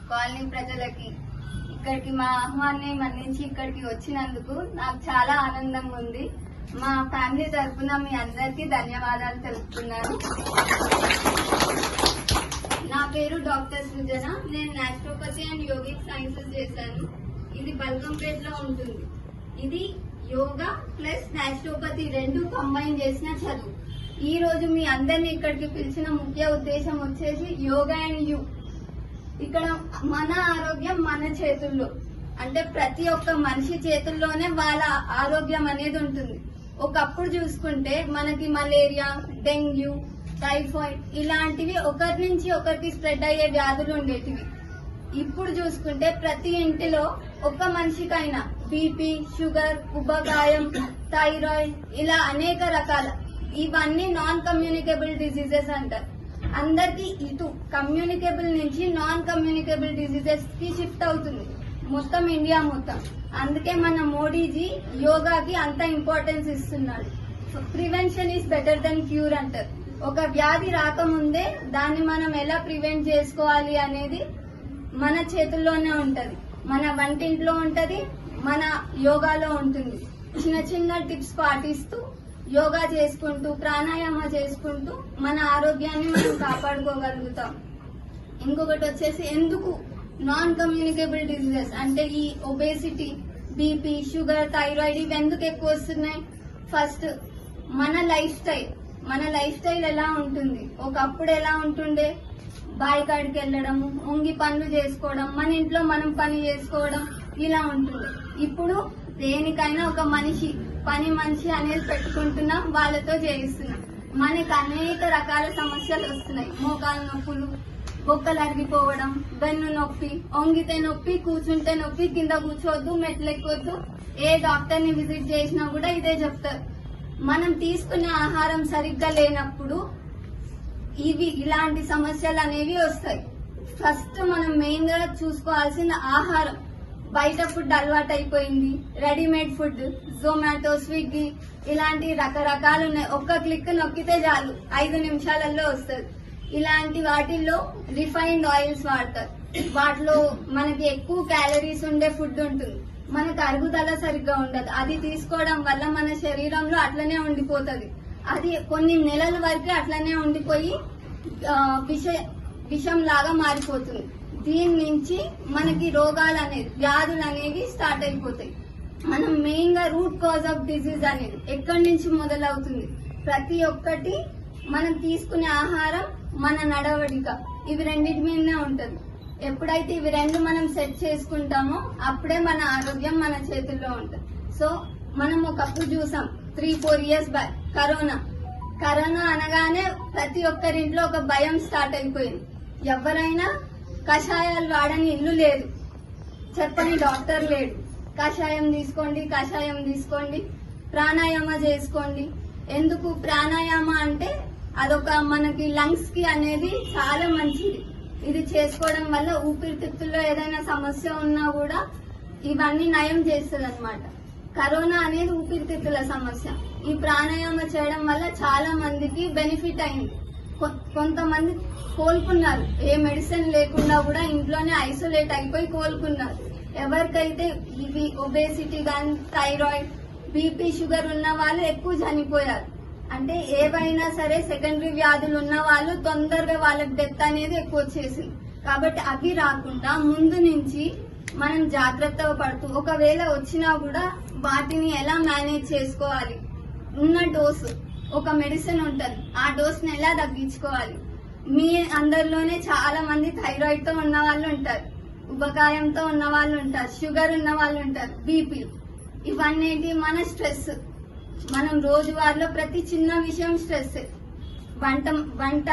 Colony ప్రజలకి ఇక్కడికి మా ఆహ్వాన్ని మన్నించి ఇక్కడికి వచ్చినందుకు నాకు చాలా ఆనందంగా ఉంది. మా ఫ్యామిలీ తరఫున మీ అందరికీ ధన్యవాదాలు తెలుపుతున్నాను. నా పేరు డాక్టర్ సృజన. నేను నాచురోపతి అండ్ యోగిక్ సైన్సెస్ చేశాను. ఇది బల్కంపేటలో ఉంటుంది. ఇది యోగా ప్లస్ నాచురోపతి రెండు కంబైన్ చేసిన చదువు. ఈ రోజు మీ అందరినీ ఇక్కడికి పిలిచిన ముఖ్య ఉద్దేశం వచ్చేసి యోగా అండ్ యూ. ఇక్కడ మన ఆరోగ్యం మన చేతుల్లో, అంటే ప్రతి ఒక్క మనిషి చేతుల్లోనే వాళ్ళ ఆరోగ్యం అనేది ఉంటుంది. ఒకప్పుడు చూసుకుంటే మనకి మలేరియా, డెంగ్యూ, టైఫాయిడ్ ఇలాంటివి ఒకరి నుంచి ఒకరికి స్ప్రెడ్ అయ్యే వ్యాధులు ఉండేటివి. ఇప్పుడు చూసుకుంటే ప్రతి ఇంటిలో ఒక్క మనిషికైనా బీపీ, షుగర్, ఉబ్బకాయం, థైరాయిడ్ ఇలా అనేక రకాల ఇవన్నీ నాన్ కమ్యూనికేబుల్ డిసీజెస్ అంటారు. అందరికి ఇటు కమ్యూనికేబుల్ నుంచి నాన్ కమ్యూనికేబుల్ డిసీజెస్ కి షిఫ్ట్ అవుతుంది మొత్తం ఇండియా మొత్తం. అందుకే మన మోడీజీ యోగాకి అంత ఇంపార్టెన్స్ ఇస్తున్నాడు. Prevention is better than cure అంటారు. ఒక వ్యాధి రాకముందే దాన్ని మనం ఎలా ప్రివెంట్ చేసుకోవాలి అనేది మన చేతుల్లోనే ఉంటది, మన వంటింట్లో ఉంటది, మన యోగాలో ఉంటుంది. చిన్న చిన్న టిప్స్ పాటిస్తూ యోగా చేసుకుంటూ ప్రాణాయామ చేసుకుంటూ మన ఆరోగ్యాన్ని మనం కాపాడుకోగలుగుతాం. ఇంకొకటి వచ్చేసి ఎందుకు నాన్ కమ్యూనికేబుల్ డిసీజెస్ అంటే ఈ ఒబేసిటీ, బీపీ, షుగర్, థైరాయిడ్ ఇవి ఎందుకు ఎక్కువ వస్తున్నాయి? ఫస్ట్ మన లైఫ్ స్టైల్ ఎలా ఉంటుంది? ఒకప్పుడు ఎలా ఉంటుండే? బావి కాడికి వెళ్ళడం, ఉంగి పనులు చేసుకోవడం, మన ఇంట్లో మనం పని చేసుకోవడం ఇలా ఉంటుంది. ఇప్పుడు దేనికైనా ఒక పని మనిషి అనేది పెట్టుకుంటున్నాం, వాళ్ళతో చేయిస్తున్నాం. మనకి అనేక రకాల సమస్యలు వస్తున్నాయి. మోకాలు నొప్పులు, బొక్కలు అరిగిపోవడం, వెన్ను నొప్పి, ఒంగితే నొప్పి, కూర్చుంటే నొప్పి, కింద కూర్చోవద్దు, మెట్లు ఎక్కొద్దు. ఏ డాక్టర్ ని విజిట్ చేసినా కూడా ఇదే చెప్తారు. మనం తీసుకునే ఆహారం సరిగ్గా లేనప్పుడు ఇలాంటి సమస్యలు అనేవి వస్తాయి. ఫస్ట్ మనం మెయిన్ గా చూసుకోవాల్సిన ఆహారం. బయట ఫుడ్ అలవాటు అయిపోయింది, రెడీమేడ్ ఫుడ్, జొమాటో, స్విగ్గీ ఇలాంటి రకరకాలు ఉన్నాయి. ఒక్క క్లిక్ నొక్కితే చాలు 5 నిమిషాలలో వస్తుంది. ఇలాంటి వాటిల్లో రిఫైన్డ్ ఆయిల్స్ వాడతారు. వాటిలో మనకి ఎక్కువ క్యాలరీస్ ఉండే ఫుడ్ ఉంటుంది. మనకు అరుగుదల సరిగ్గా ఉండదు. అది తీసుకోవడం వల్ల మన శరీరంలో అట్లనే ఉండిపోతుంది. అది కొన్ని నెలల వరకు అట్లనే ఉండిపోయి విషం లాగా మారిపోతుంది. దీని నుంచి మనకి రోగాలు అనేది, వ్యాధులు అనేవి స్టార్ట్ అయిపోతాయి. మనం మెయిన్ గా రూట్ కాజ్ ఆఫ్ డిసీజ్ అనేది ఎక్కడి నుంచి మొదలవుతుంది? ప్రతి ఒక్కటి మనం తీసుకునే ఆహారం, మన నడవడిక, ఇవి రెండింటి మీదనే ఉంటది. ఎప్పుడైతే ఇవి రెండు మనం సెట్ చేసుకుంటామో అప్పుడే మన ఆరోగ్యం మన చేతుల్లో ఉంటుంది. సో మనం ఒకప్పుడు చూసాం 3-4 ఇయర్స్ బ్యాక్ కరోనా అనగానే ప్రతి ఒక్కరింట్లో ఒక భయం స్టార్ట్ అయిపోయింది. ఎవరైనా కషాయాలు వాడని ఇల్లు లేదు, చెప్పని డాక్టర్ లేడు. కషాయం తీసుకోండి, ప్రాణాయామ చేసుకోండి. ఎందుకు ప్రాణాయామ అంటే అదొక మనకి లంగ్స్ కి అనేది చాలా మంచిది. ఇది చేసుకోవడం వల్ల ఊపిరితిత్తుల్లో ఏదైనా సమస్య ఉన్నా కూడా ఇవన్నీ నయం చేస్తుంది అనమాట. కరోనా అనేది ఊపిరితిత్తుల సమస్య. ఈ ప్రాణాయామ చేయడం వల్ల చాలా మందికి బెనిఫిట్ అయింది. కొంతమంది కోలుకున్నారు, ఏ మెడిసిన్ లేకుండా కూడా ఇంట్లోనే ఐసోలేట్ అయిపోయి కోలుకున్నారు. ఎవరికైతే ఇవి ఒబేసిటీ గాని, థైరాయిడ్, బీపీ, షుగర్ ఉన్న వాళ్ళు ఎక్కువ చనిపోయారు. అంటే ఏవైనా సరే సెకండరీ వ్యాధులు ఉన్న వాళ్ళు తొందరగా వాళ్ళకి డెత్ అనేది ఎక్కువ వచ్చేసింది. కాబట్టి అవి రాకుండా ముందు నుంచి మనం జాగ్రత్తగా పడుతూ, ఒకవేళ వచ్చినా కూడా వాటిని ఎలా మేనేజ్ చేసుకోవాలి, ఉన్న డోసు, ఒక మెడిసిన్ ఉంటుంది, ఆ డోస్ ని ఎలా తగ్గించుకోవాలి. మీ అందరిలోనే చాలా మంది థైరాయిడ్ తో ఉన్న వాళ్ళు ఉంటారు, ఉబ్బకాయంతో ఉన్న వాళ్ళు ఉంటారు, షుగర్ ఉన్న వాళ్ళు ఉంటారు, బీపీ. ఇవన్నీ మన స్ట్రెస్. మనం రోజువారీలో ప్రతి చిన్న విషయం స్ట్రెస్. వంట